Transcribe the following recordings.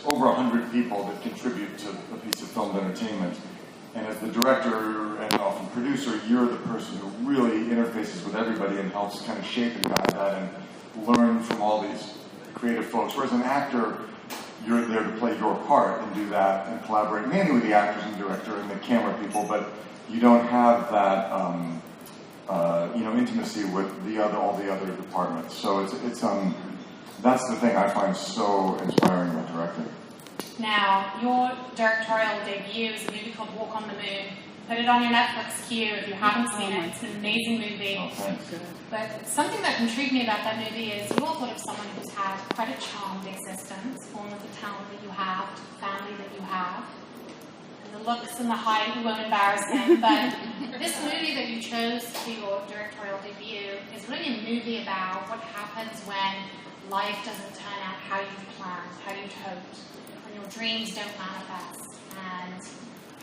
over 100 people that contribute to a piece of filmed entertainment. And as the director and often producer, you're the person who really interfaces with everybody and helps kind of shape and guide that and learn from all these creative folks. Whereas an actor, you're there to play your part and do that and collaborate mainly with the actors and director and the camera people, but you don't have that intimacy with all the other departments. So it's that's the thing I find so inspiring about directing. Now, your directorial debut is a movie called Walk on the Moon. Put it on your Netflix queue if you haven't seen it. It's an amazing movie. Oh, thanks. But something that intrigued me about that movie is you all thought of someone who's had quite a charmed existence, born with the talent that you have, the family that you have. And the looks and the height, you won't embarrass him. But this movie that you chose for your directorial debut is really a movie about what happens when life doesn't turn out how you've planned, how you'd hoped, when your dreams don't manifest, and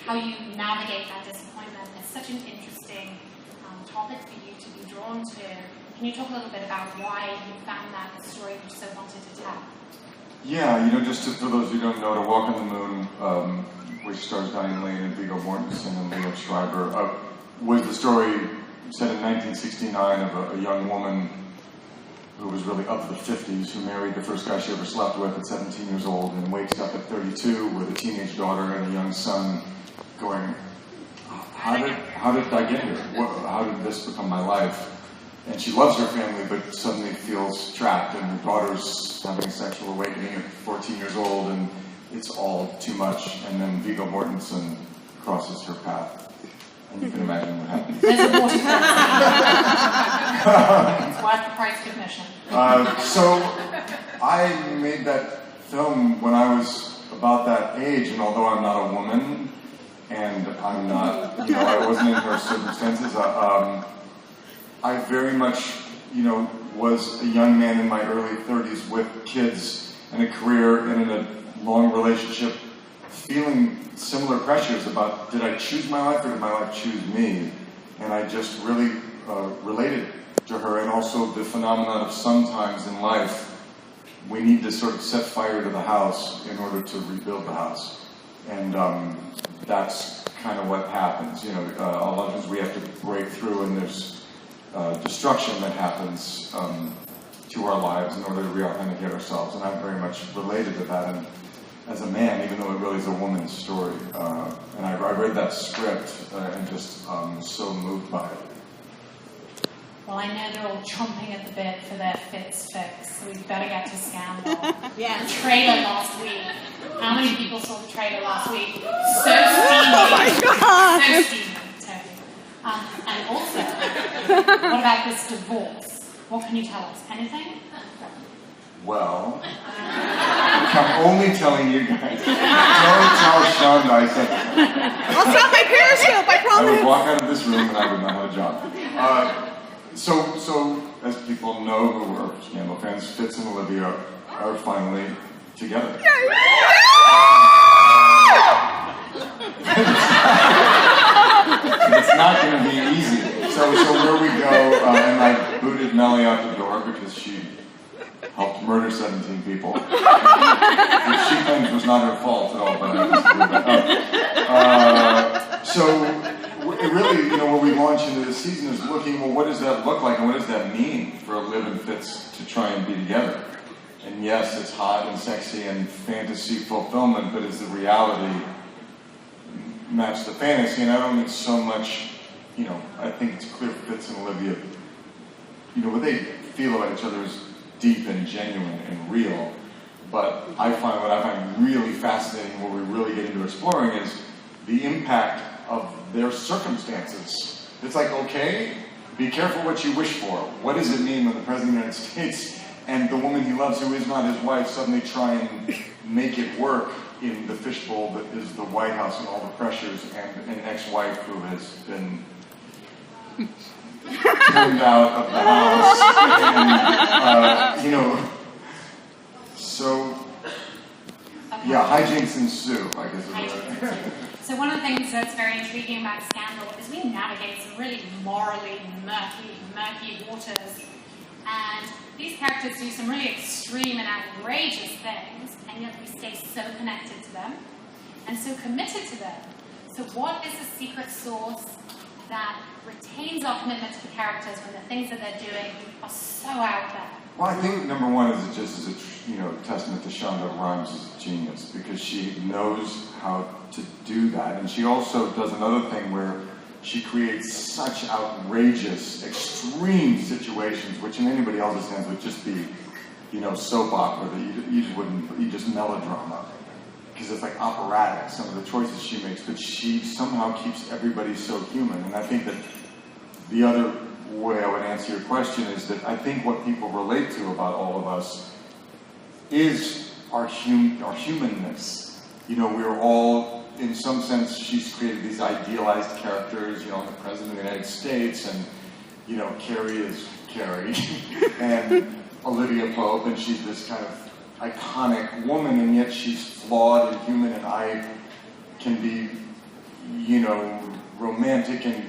how you navigate that disappointment. It's such an interesting topic for you to be drawn to. Can you talk a little bit about why you found that a story you so wanted to tell? Yeah, for those who don't know, To Walk on the Moon, which stars Diane Lane and Viggo Mortensen and Leo Schreiber, was the story set in 1969 of a young woman who was really of the 50s, who married the first guy she ever slept with at 17 years old and wakes up at 32 with a teenage daughter and a young son going, how did I get here? How did this become my life? And she loves her family, but suddenly feels trapped, and her daughter's having a sexual awakening at 14 years old, and it's all too much. And then Viggo Mortensen crosses her path. And you can imagine what happens. There's a water It's worth the price of admission. So I made that film when I was about that age, and although I'm not a woman, and I'm not, I wasn't in her circumstances, I very much, was a young man in my early 30s with kids and a career and in a long relationship, feeling similar pressures about, did I choose my life or did my life choose me? And I just really related to her, and also the phenomenon of sometimes in life we need to sort of set fire to the house in order to rebuild the house. And that's kind of what happens. A lot of times we have to break through, and there's destruction that happens to our lives in order to re-authenticate ourselves. And I'm very much related to that. And as a man, even though it really is a woman's story. And I read that script and just so moved by it. Well, I know they're all chomping at the bit for their fix, so we better get to Scandal. Yeah. The trailer last week. How many people saw the trailer last week? So steamy. Oh my God. So steamy, Toby. And also, what about this divorce? What can you tell us? Anything? Well, I'm only telling you guys. Don't tell Shonda I said that. I'll stop my Periscope, I I promise. would walk out of this room and I would not have a job. So as people know who are Scandal fans, Fitz and Olivia are finally together. It's not going to be easy. So where we go, and I booted Melly out the door because she helped murder 17 people. Which she claims was not her fault at all, but I just so it really, where we launch into the season is looking, well, what does that look like, and what does that mean for Liv and Fitz to try and be together? And yes, it's hot and sexy and fantasy fulfillment, but is the reality match the fantasy? And I don't think so much, I think it's clear Fitz and Olivia, what they feel about each other is deep and genuine and real. But what I find really fascinating, what we really get into exploring, is the impact of their circumstances. It's like, okay, be careful what you wish for. What does it mean when the President of the United States and the woman he loves, who is not his wife, suddenly try and make it work in the fishbowl that is the White House and all the pressures, and an ex-wife who has been turned out of the house, and, so, yeah, hijinks ensue, I guess is what So one of the things that's very intriguing about Scandal is we navigate some really morally murky waters. And these characters do some really extreme and outrageous things, and yet we stay so connected to them and so committed to them. So what is the secret sauce that retains our commitment to the characters when the things that they're doing are so out there? Well, I think number one is it just is a testament to Shonda Rhimes' genius, because she knows how to do that, and she also does another thing where she creates such outrageous, extreme situations, which in anybody else's hands would just be, soap opera that you just melodrama, because it's like operatic, some of the choices she makes, but she somehow keeps everybody so human. And I think that the other way I would answer your question is that I think what people relate to about all of us is our humanness. We're all, in some sense, she's created these idealized characters, the President of the United States, and, Carrie is Carrie, and Olivia Pope, and she's this kind of iconic woman, and yet she's flawed and human, and I can be, romantic and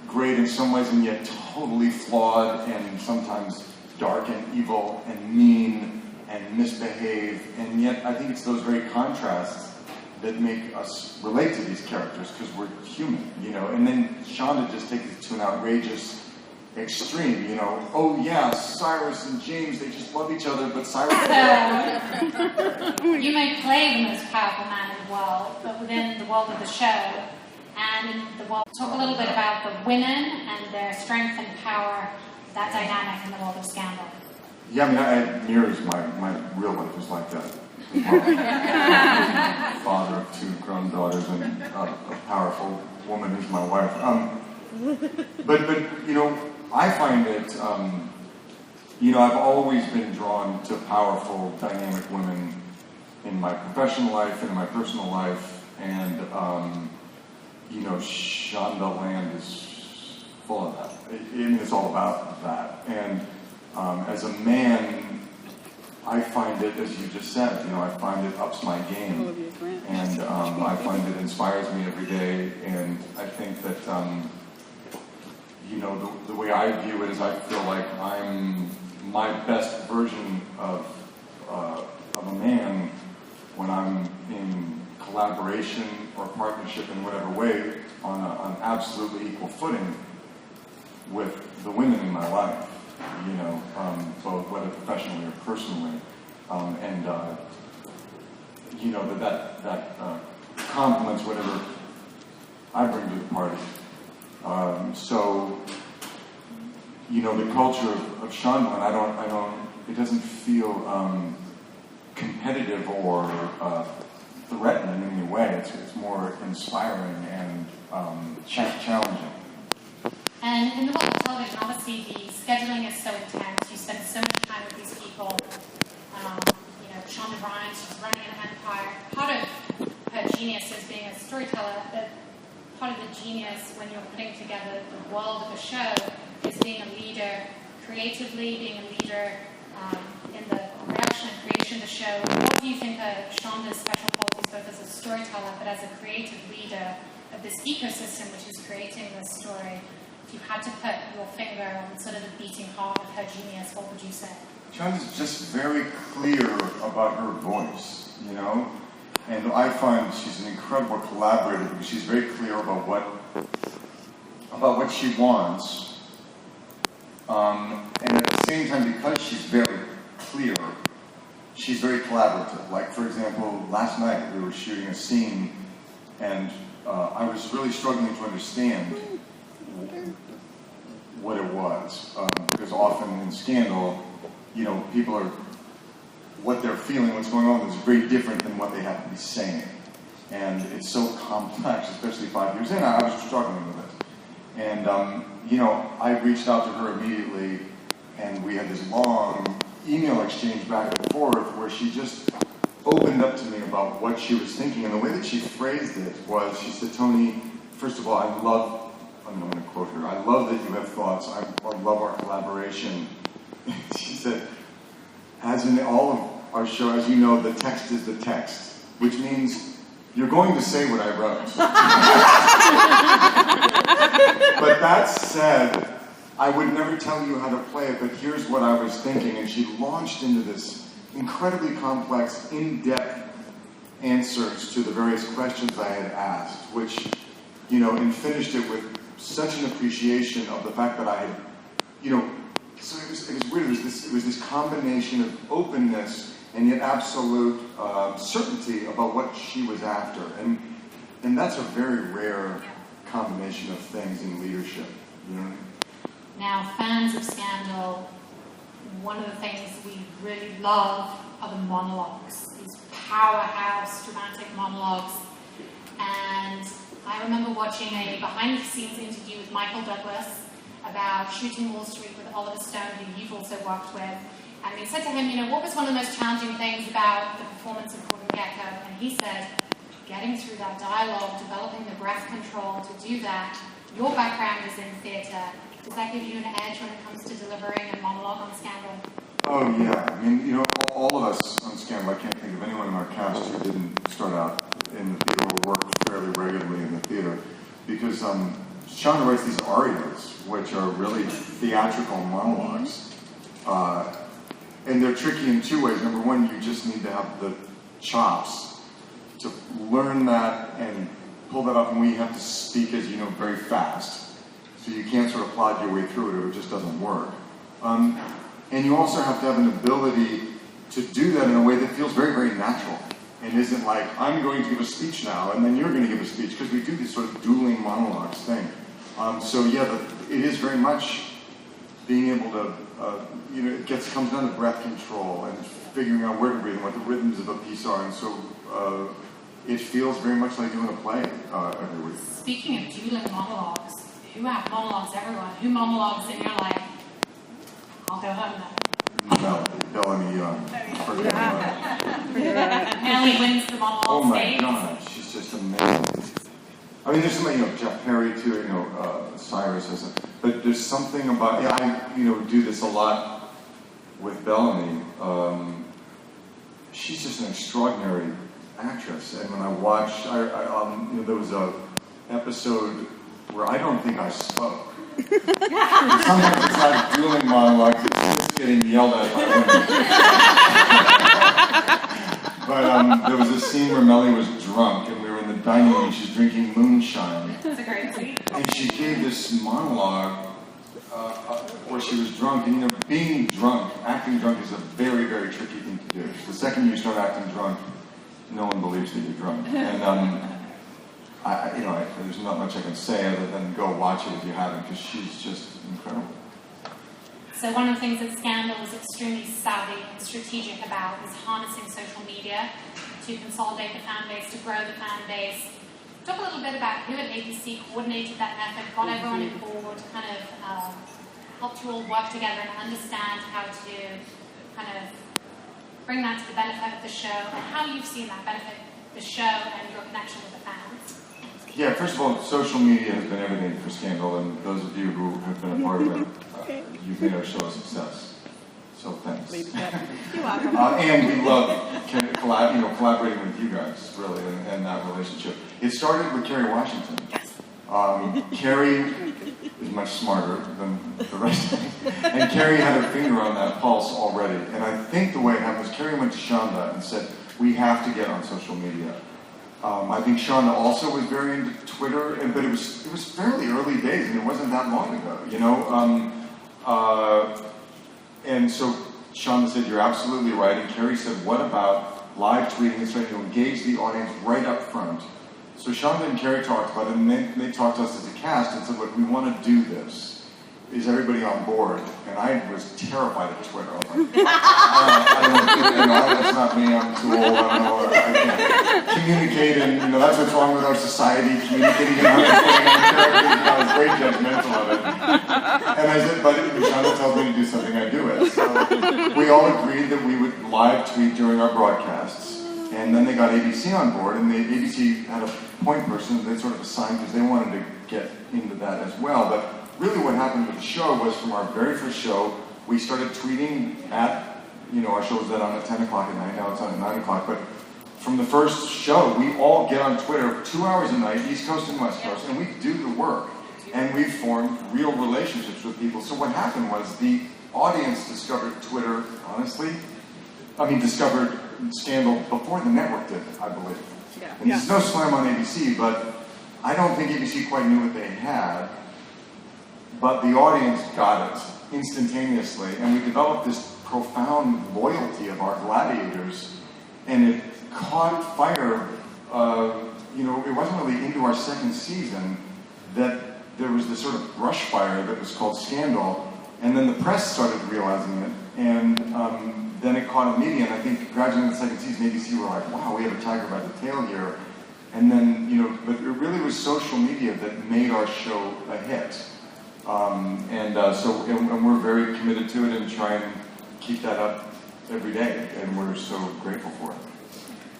great in some ways, and yet totally flawed, and sometimes dark and evil and mean and misbehave, and yet I think it's those very contrasts that make us relate to these characters, because we're human, and then Shonda just takes it to an outrageous extreme, oh yeah, Cyrus and James, they just love each other, but Cyrus... You may play the most powerful man in the world, but within the world of the show, and in the world, talk a little bit about the women and their strength and power, that dynamic in the world of Scandal. Yeah, I mirrors my real life is like that. Father of 2 grown daughters and a powerful woman who's my wife. But I find that, I've always been drawn to powerful, dynamic women in my professional life and in my personal life, and, Shonda Land is full of that. It's all about that. And as a man, I find it, as you just said, I find it ups my game, and I find it inspires me every day, and I think that, the way I view it is I feel like I'm my best version of a man when I'm in collaboration or partnership in whatever way on absolutely equal footing with the women in my life. Both whether professionally or personally, that complements whatever I bring to the party. The culture of Shondaland, it doesn't feel competitive or threatening in any way. It's more inspiring and challenging. And in the world of television, obviously the scheduling is so intense. You spend so much time with these people. Shonda Rhimes, she's running an empire. Part of her genius is being a storyteller, but part of the genius when you're putting together the world of a show is being a leader creatively, being a leader in the production and creation of the show. What do you think are Shonda's special qualities, both as a storyteller but as a creative leader of this ecosystem which is creating this story? If you had to put your finger on sort of the beating heart of her genius, what would you say? Shonda's just very clear about her voice, and I find she's an incredible collaborator because she's very clear about what she wants, and at the same time, because she's very clear, she's very collaborative. Like, for example, last night we were shooting a scene, and I was really struggling to understand what it was, because often in Scandal, people are, what they're feeling, what's going on is very different than what they have to be saying. And it's so complex, especially 5 years in, I was struggling with it. And, I reached out to her immediately, and we had this long email exchange back and forth where she just opened up to me about what she was thinking. And the way that she phrased it was, she said, Tony, first of all, I'm going to quote her, I love that you have thoughts, I love our collaboration. She said, as in all of our show, as you know, the text is the text, which means you're going to say what I wrote. But that said, I would never tell you how to play it, but here's what I was thinking. And she launched into this incredibly complex, in-depth answers to the various questions I had asked, which, and finished it with such an appreciation of the fact that I had, so it was weird. It was this combination of openness and yet absolute certainty about what she was after. And that's a very rare combination of things in leadership, Now, fans of Scandal, one of the things we really love are the monologues, these powerhouse dramatic monologues. And I remember watching a behind-the-scenes interview with Michael Douglas about shooting Wall Street with Oliver Stone, who you've also worked with. And they said to him, what was one of the most challenging things about the performance of Gordon Gekko? And he said, getting through that dialogue, developing the breath control to do that. Your background is in theatre. Does that give you an edge when it comes to delivering a monologue on Scandal? Oh, yeah. I mean, all of us on Scandal, I can't think of anyone in our cast who didn't start out in the theater or work fairly regularly in the theater. Because Shonda writes these arias, which are really theatrical monologues. And they're tricky in two ways. Number one, you just need to have the chops to learn that and pull that up. And we have to speak, as you know, very fast. So you can't sort of plod your way through it or it just doesn't work. And you also have to have an ability to do that in a way that feels very, very natural. And isn't like, I'm going to give a speech now, and then you're going to give a speech, because we do this sort of dueling monologues thing. So yeah, it is very much being able to, it comes down to breath control and figuring out where to breathe and what the rhythms of a piece are. And so it feels very much like doing a play every week. Speaking of dueling monologues, who have monologues everyone? Who monologues and you're like, I'll go home now? Bellamy, Nellie wins the monologue oh my stage. God, she's just amazing. I mean, there's something, Jeff Perry too, Cyrus has it. But there's something about, I do this a lot with Bellamy. She's just an extraordinary actress. And when I watched, there was a episode where I don't think I spoke. Sometimes it's like dueling monologues, it's just getting yelled at by women. But there was a scene where Mellie was drunk, and we were in the dining room, and she's drinking moonshine. That's a great scene. And she gave this monologue where she was drunk. And being drunk, acting drunk is a very, very tricky thing to do. The second you start acting drunk, no one believes that you're drunk. And there's not much I can say other than go watch it if you haven't, because she's just incredible. So one of the things that Scandal was extremely savvy and strategic about was harnessing social media to consolidate the fan base, to grow the fan base. Talk a little bit about who at ABC coordinated that method, got everyone on board, kind of helped you all work together and understand how to kind of bring that to the benefit of the show, and how you've seen that benefit the show and your connection with the fans. Yeah, first of all, social media has been everything for Scandal, and those of you who have been a part of it, you've made our show a success. So thanks. You're welcome. And we love collaborating with you guys, really, and that relationship. It started with Kerry Washington. Kerry is much smarter than the rest of us. And Kerry had her finger on that pulse already. And I think the way it happened was Kerry went to Shonda and said, we have to get on social media. I think Shonda also was very into Twitter, but it was fairly early days, and it wasn't that long ago, and so Shonda said, you're absolutely right. And Kerry said, what about live tweeting and starting to engage the audience right up front? So Shonda and Kerry talked about it, and they talked to us as a cast and said, look, we want to do this. Is everybody on board? And I was terrified of Twitter. I was like, that's not me, I'm too old, I don't know, I can't communicate, and that's what's wrong with our society, communicating and understanding characters, I was very judgmental of it. And I said, but if Shonda tells me to do something, I do it. So we all agreed that we would live tweet during our broadcasts, and then they got ABC on board, and ABC had a point person that they sort of assigned because they wanted to get into that as well. But really what happened with the show was from our very first show, we started tweeting at, our show was then on at 10 o'clock at night, now it's on at 9 o'clock, but from the first show, we all get on Twitter 2 hours a night, East Coast and West Coast, and we do the work. And we formed real relationships with people. So what happened was the audience discovered Twitter, honestly. Discovered Scandal before the network did, I believe. Yeah. And there's no slam on ABC, but I don't think ABC quite knew what they had. But the audience got it instantaneously, and we developed this profound loyalty of our gladiators, and it caught fire. It wasn't really into our second season that there was this sort of brush fire that was called Scandal, and then the press started realizing it, and then it caught a media, and I think gradually in the second season, ABC were like, wow, we have a tiger by the tail here. And then, but it really was social media that made our show a hit. And we're very committed to it and try and keep that up every day, and we're so grateful for it.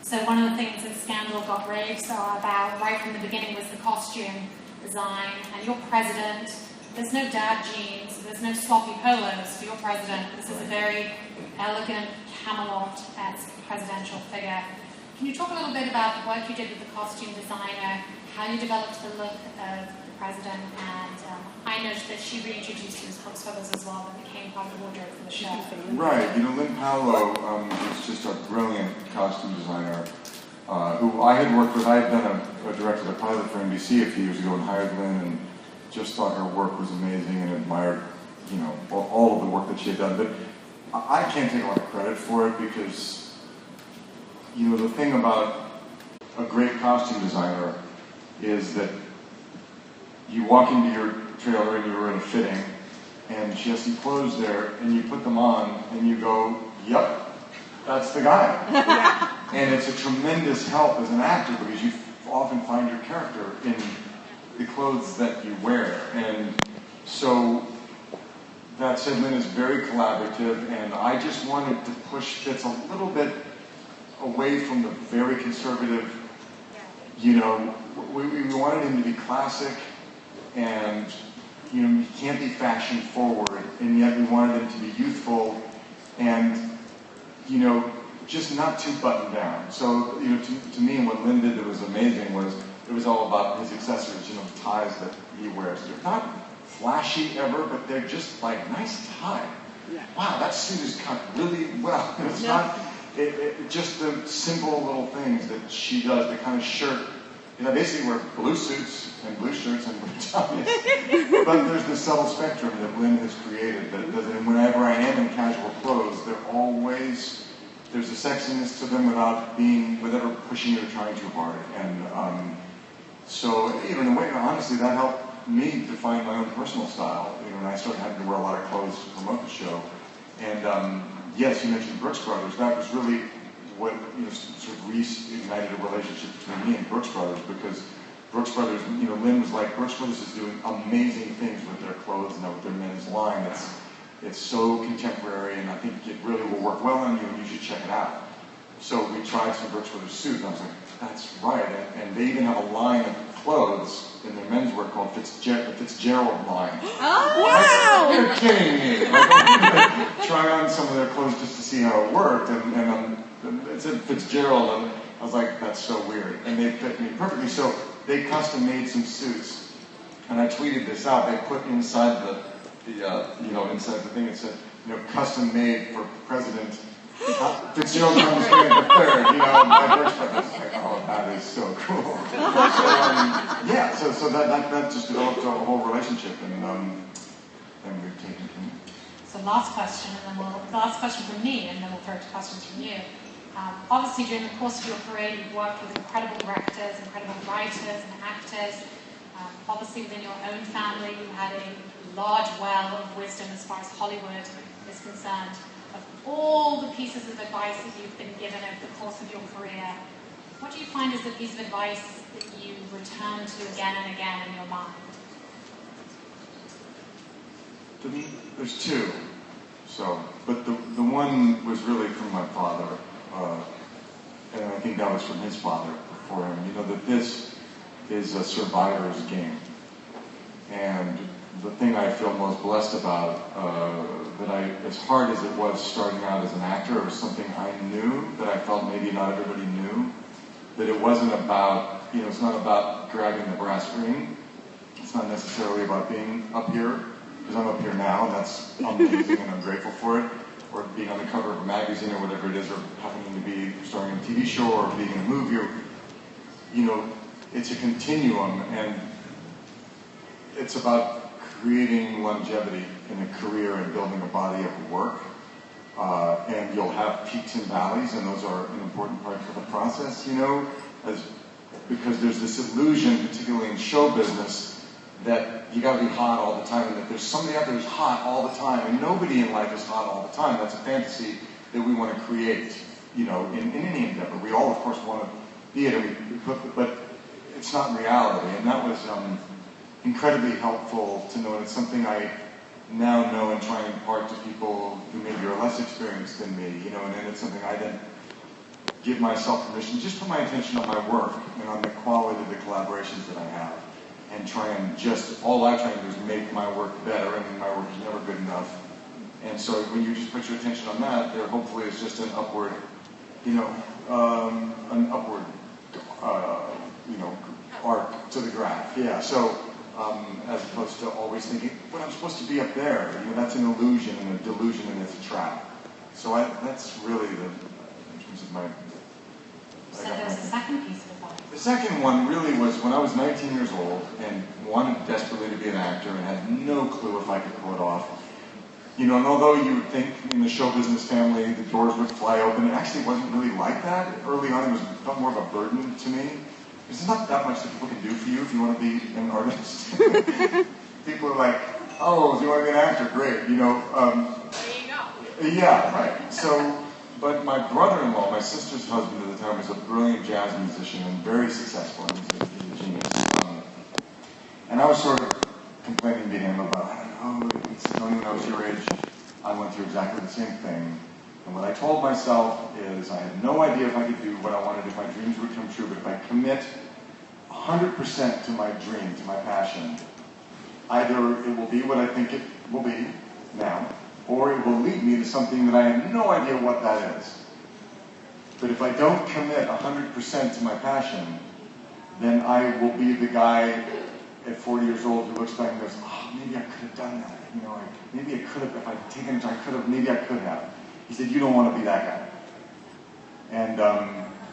So one of the things that Scandal got raves about right from the beginning was the costume design, and your president, there's no dad jeans, there's no sloppy polos for your president. This is a very elegant, Camelot-esque presidential figure. Can you talk a little bit about the work you did with the costume designer, how you developed the look of the president, and I noticed that she reintroduced you as Hooks Feathers as well, that became part of the wardrobe for the show. Right, Lynn Paolo was just a brilliant costume designer who I had worked with. I had done a directed a pilot for NBC a few years ago and hired Lynn, and just thought her work was amazing and admired, all of the work that she had done. But I can't take a lot of credit for it because, the thing about a great costume designer is that you walk into your trailer and you're in a fitting, and she has some clothes there, and you put them on, and you go, yep, that's the guy. Yeah. And it's a tremendous help as an actor because you often find your character in the clothes that you wear. And so, that said, Lynn is very collaborative, and I just wanted to push Fitz a little bit away from the very conservative, we wanted him to be classic, and he can't be fashion forward, and yet we wanted him to be youthful, and just not too buttoned down. So to me, what Lynn did that was amazing was it was all about his accessories, the ties that he wears. They're not flashy ever, but they're just like nice tie. Yeah. Wow, that suit is cut really well. It's not just the simple little things that she does. The kind of shirt. I basically wear blue suits and blue shirts and blue ties. But there's the subtle spectrum that Lynn has created that does it. And whenever I am in casual clothes, there's a sexiness to them without ever pushing it or trying too hard. And so, in a way, honestly, that helped me define my own personal style. And I started having to wear a lot of clothes to promote the show. And yes, you mentioned Brooks Brothers. That was really what sort of reignited a relationship between me and Brooks Brothers, because Brooks Brothers, Lynn was like, Brooks Brothers is doing amazing things with their clothes and with their men's line. It's so contemporary, and I think it really will work well on you, and you should check it out. So we tried some Brooks Brothers suits, and I was like, that's right. And they even have a line of clothes in their menswear called the Fitzgerald line. Oh, wow! You're kidding me. Like, try on some of their clothes just to see how it worked, and it said Fitzgerald, and I was like, that's so weird. And they fit me perfectly. So they custom made some suits, and I tweeted this out. They put inside inside the thing, it said, custom made for President Fitzgerald Thomas Grant III, my Brooks Brothers. Like, oh, that is so cool. So that just developed a whole relationship, and we've taken it from there. So last question from me, and then we'll throw to questions from you. Obviously, during the course of your career, you've worked with incredible directors, incredible writers, and actors. Obviously, within your own family, you had a large well of wisdom as far as Hollywood is concerned. Of all the pieces of advice that you've been given over the course of your career, what do you find is the piece of advice that you return to again and again in your mind? To me, there's two. But the one was really from my father, and I think that was from his father before him. That this is a survivor's game, and the thing I feel most blessed about, as hard as it was starting out as an actor, it was something I knew that I felt maybe not everybody knew, that it wasn't about, it's not about grabbing the brass ring, It's not necessarily about being up here, because I'm up here now, and that's amazing, and I'm grateful for it. Or being on the cover of a magazine, or whatever it is, or happening to be starring in a TV show, or being in a movie, or, you know, it's a continuum, and it's about creating longevity in a career and building a body of work. And you'll have peaks and valleys, and those are an important part of the process, you know, because there's this illusion, particularly in show business, that you gotta be hot all the time, and that there's somebody out there who's hot all the time, and nobody in life is hot all the time. That's a fantasy that we want to create, you know, in any endeavor. We all, of course, want to be it, but it's not reality, and that was incredibly helpful to know, and it's something I now know and try and impart to people who maybe are less experienced than me, you know, and then it's something I then give myself permission, just put my attention on my work and on the quality of the collaborations that I have, and try and all I try and do is make my work better, and my work is never good enough. And so when you just put your attention on that, there hopefully is just an upward, you know, arc to the graph. Yeah, so as opposed to always thinking, but I'm supposed to be up there. You know, that's an illusion and a delusion, and it's a trap. So that's really in terms of my... So there's the second piece of advice. The second one really was when I was 19 years old and wanted desperately to be an actor and had no clue if I could pull it off. You know, and although you would think in the show business family the doors would fly open, it actually wasn't really like that. Early on, it felt more of a burden to me. There's not that much that people can do for you if you want to be an artist. People are like, oh, do you want to be an actor? Great, you know. There you go. Yeah, right. So, but my brother-in-law, my sister's husband at the time, was a brilliant jazz musician and very successful, and he's a genius. And I was sort of complaining to him about, I don't know, knowing when I was your age, I went through exactly the same thing. And what I told myself is I had no idea if I could do what I wanted, if my dreams would come true, but if I commit 100% to my dream, to my passion, either it will be what I think it will be now, or it will lead me to something that I have no idea what that is. But if I don't commit 100% to my passion, then I will be the guy at 40 years old who looks back and goes, oh, maybe I could have done that. You know, maybe I could have, if I'd taken it, I could have, maybe I could have. He said, you don't want to be that guy. And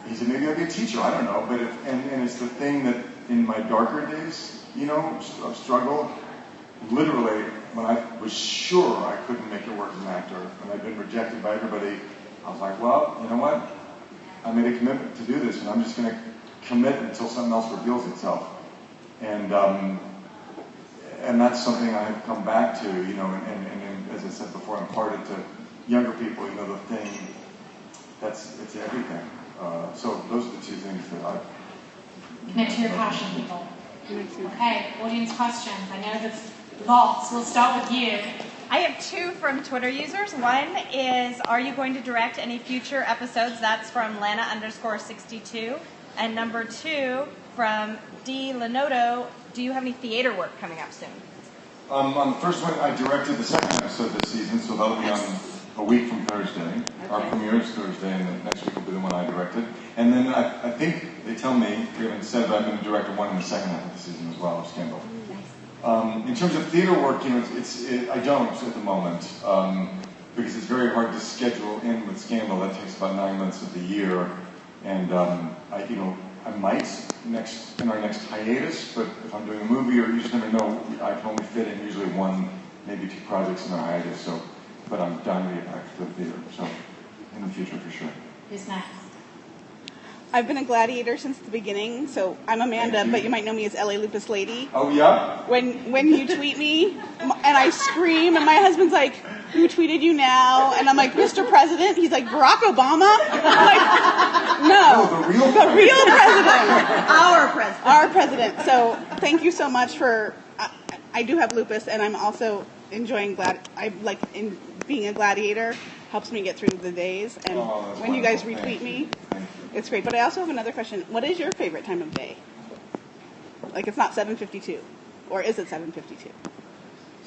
he said, maybe I'll be a teacher, I don't know. But and it's the thing that in my darker days, you know, of struggle, literally, when I was sure I couldn't make it work as an actor, and I'd been rejected by everybody, I was like, well, you know what? I made a commitment to do this, and I'm just going to commit until something else reveals itself. And that's something I have come back to, you know, and as I said before, imparted to younger people, you know, the thing, it's everything. So those are the two things that I... Commit to your passion, people. Okay, audience questions. I know there's lots. We'll start with you. I have two from Twitter users. One is, are you going to direct any future episodes? That's from Lana_62. And number two, from D. Lenoto, do you have any theater work coming up soon? On the first one, I directed the second episode this season, so that'll be on a week from Thursday. Okay. Our premiere is Thursday, and the next week will be the one I directed. And then I think they tell me, we haven't said, but I'm going to direct one in the second half of the season as well, of Scandal. In terms of theater work, you know, I don't at the moment, because it's very hard to schedule in with Scandal. That takes about 9 months of the year, and I might in our next hiatus, but if I'm doing a movie, or you just never know, I can only fit in usually one, maybe two projects in a hiatus. So, but I'm dying to get back to the theater. So, in the future for sure. Who's next? I've been a gladiator since the beginning, so I'm Amanda, but you might know me as LAlupusLady. Oh yeah. When you tweet me, and I scream, and my husband's like, "Who tweeted you now?" And I'm like, "Mr. President." He's like, "Barack Obama." I'm like, "No, the real president, Our president. our president." So thank you so much for. I do have lupus, and I'm also enjoying being a gladiator. Helps me get through the days, and when you guys retweet me, it's great. But I also have another question. What is your favorite time of day? Like, it's not 7:52, or is it 7:52?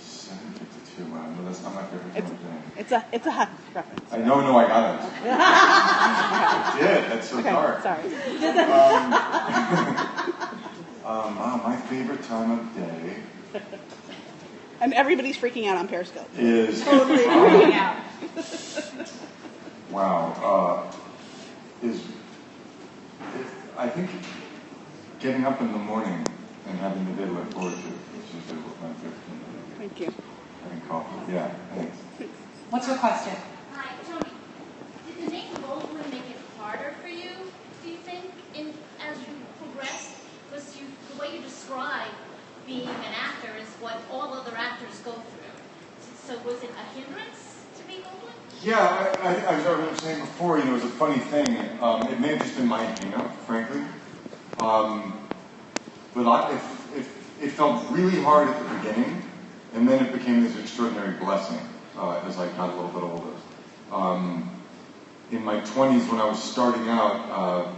7:52. Wow, no, that's not my favorite time of day. It's a Huck reference. I know, I got it. I did. That's so dark. Sorry. Wow, my favorite time of day And everybody's freaking out on Periscope. is Totally freaking out. wow. I think getting up in the morning and having the day to look forward to, which is my favorite thing. Thank you. Having coffee. Yeah, thanks. What's your question? Hi, Tony. Did the name Goldwyn make it harder for you, do you think, as you progressed? Because the way you describe being an actor is what all other actors go through. So was it a hindrance to be Goldwyn? Yeah, I was saying before, it was a funny thing. It may have just been my hang-up, frankly. But it felt really hard at the beginning, and then it became this extraordinary blessing as I got a little bit older. In my 20s, when I was starting out,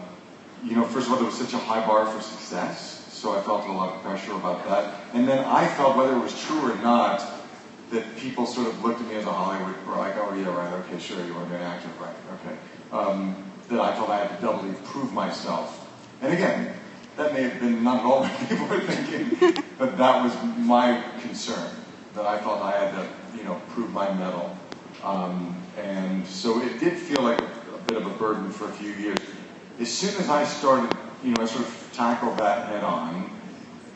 first of all, there was such a high bar for success, so I felt a lot of pressure about that. And then I felt, whether it was true or not, that people sort of looked at me as a Hollywood, or like, oh yeah, right, okay, sure, you want to be an actor, right, okay. That I felt I had to doubly prove myself. And again, that may have been not at all what people were thinking, but that was my concern, that I felt I had to, prove my mettle. And so it did feel like a bit of a burden for a few years. As soon as I started, I sort of tackled that head on,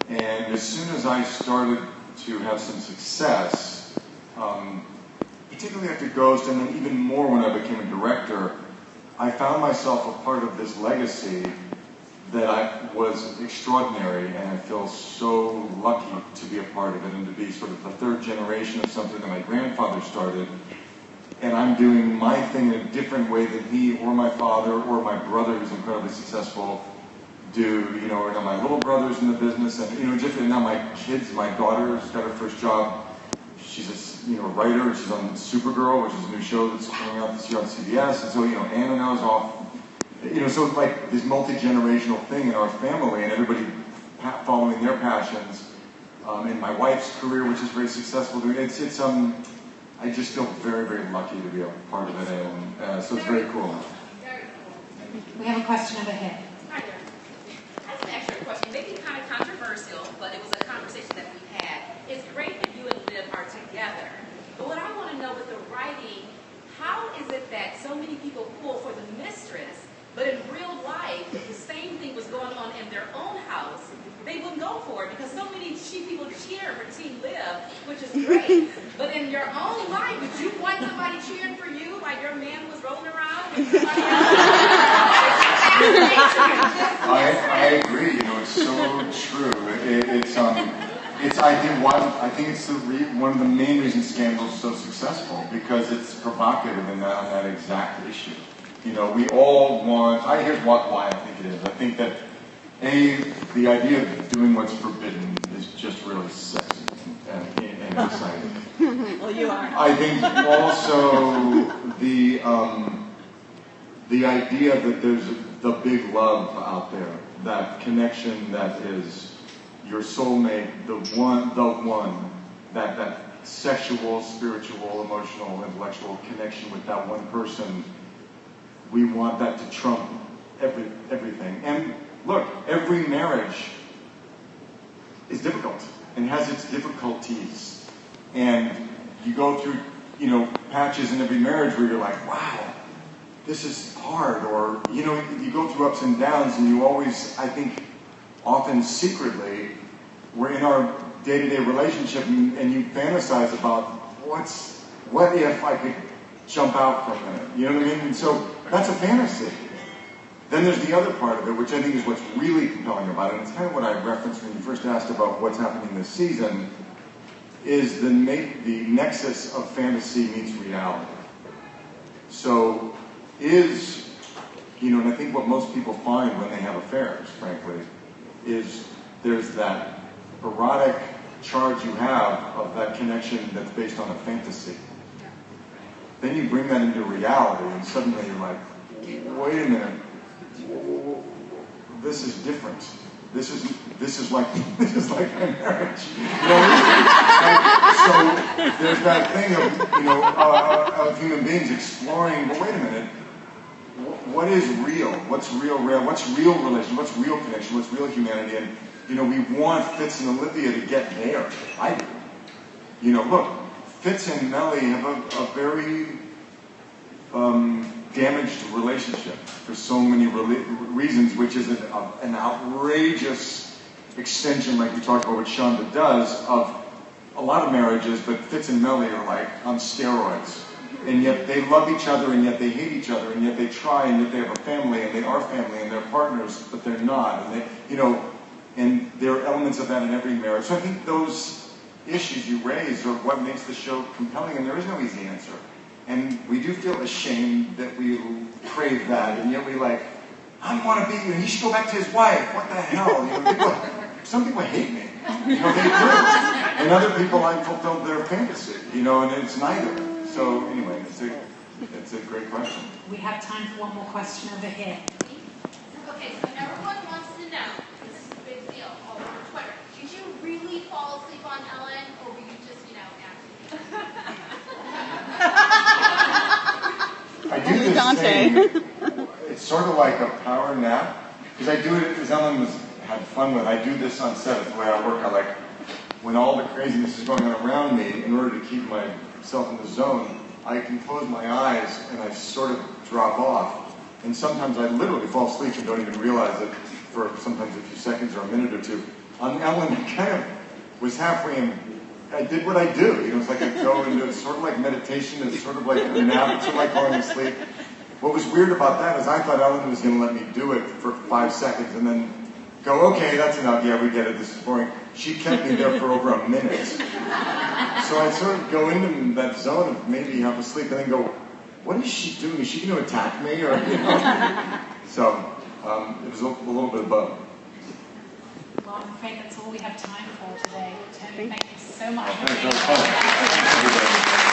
and as soon as I started to have some success, particularly after Ghost, and then even more when I became a director, I found myself a part of this legacy that was extraordinary, and I feel so lucky to be a part of it and to be sort of the third generation of something that my grandfather started. And I'm doing my thing in a different way than he or my father or my brother, who's incredibly successful, do. Or now my little brother's in the business, and just now my kids, my daughter's got her first job. She's a writer. She's on Supergirl, which is a new show that's coming out this year on CBS. And so Anna now is off. So it's like this multi-generational thing in our family, and everybody following their passions. In my wife's career, which is very successful. I just feel very, very lucky to be a part of it, and so it's very cool. We have a question over here. Hi there. I just ask you a question. Maybe kind of controversial, but it was a conversation that we had. It's great that you and Liv are together. But what I want to know with the writing, how is it that so many people pull for the mistress, but in real life, if the same thing was going on in their own house, they wouldn't go for it because so many people cheer for Team Liv, which is great. But in your own life, would you want somebody cheering for you like your man was rolling around with somebody else? I agree. It's so true. I think it's one of the main reasons Scandal's so successful, because it's provocative on that exact issue. We all want. Here's why I think it is. I think that the idea of doing what's forbidden is just really sexy and exciting. Well, you are. I think also the idea that there's the big love out there, that connection that is your soulmate, the one, that sexual, spiritual, emotional, intellectual connection with that one person. We want that to trump everything. And look, every marriage is difficult and has its difficulties. And you go through, patches in every marriage where you're like, wow, this is hard. Or, you go through ups and downs, and you always, I think, often secretly, we're in our day-to-day relationship, and you fantasize about what if I could jump out for a minute? You know what I mean? And so that's a fantasy. Then there's the other part of it, which I think is what's really compelling about it, and it's kind of what I referenced when you first asked about what's happening this season, is the nexus of fantasy meets reality. So and I think what most people find when they have affairs, frankly, is there's that erotic charge you have of that connection that's based on a fantasy. Then you bring that into reality, and suddenly you're like, wait a minute, this is different. This is like my marriage. So there's that thing of of human beings exploring. But wait a minute, what is real? What's real? What's real relation? What's real connection? What's real humanity? And we want Fitz and Olivia to get there. I do. Look, Fitz and Melly have a very damaged relationship for so many reasons, which is an outrageous extension, like we talked about what Shonda does, of a lot of marriages, but Fitz and Melly are like on steroids. And yet they love each other, and yet they hate each other, and yet they try, and yet they have a family, and they are family, and they're partners, but they're not. And and there are elements of that in every marriage. So I think those issues you raise are what makes the show compelling, and there is no easy answer. And we do feel ashamed that we crave that, and yet we I want to be, he should go back to his wife. What the hell? Some people hate me. They do. And other people fulfilled their fantasy, and it's neither. So anyway, it's a great question. We have time for one more question over here. Okay, so everyone wants to know, this is a big deal all over Twitter. Did you really fall asleep on Ellen, or were you just, acting? I do this thing. It's sort of like a power nap, because I do it as Ellen had fun with. I do this on set. It's the way I work. When all the craziness is going on around me, in order to keep myself in the zone, I can close my eyes and I sort of drop off. And sometimes I literally fall asleep and don't even realize it for sometimes a few seconds or a minute or two. On Ellen, I kind of was halfway in. I did what I do. It's like I go into it's sort of like meditation. It's sort of like a nap. It's sort of like going to sleep. What was weird about that is I thought Ellen was going to let me do it for 5 seconds and then go, okay, that's enough. Yeah, we get it. This is boring. She kept me there for over a minute. So I sort of go into that zone of maybe half asleep and then go, what is she doing? Is she going to attack me? Or So it was a little bit of both. Well, I'm afraid that's all we have time for today. Tony, thank you so much. Thank you.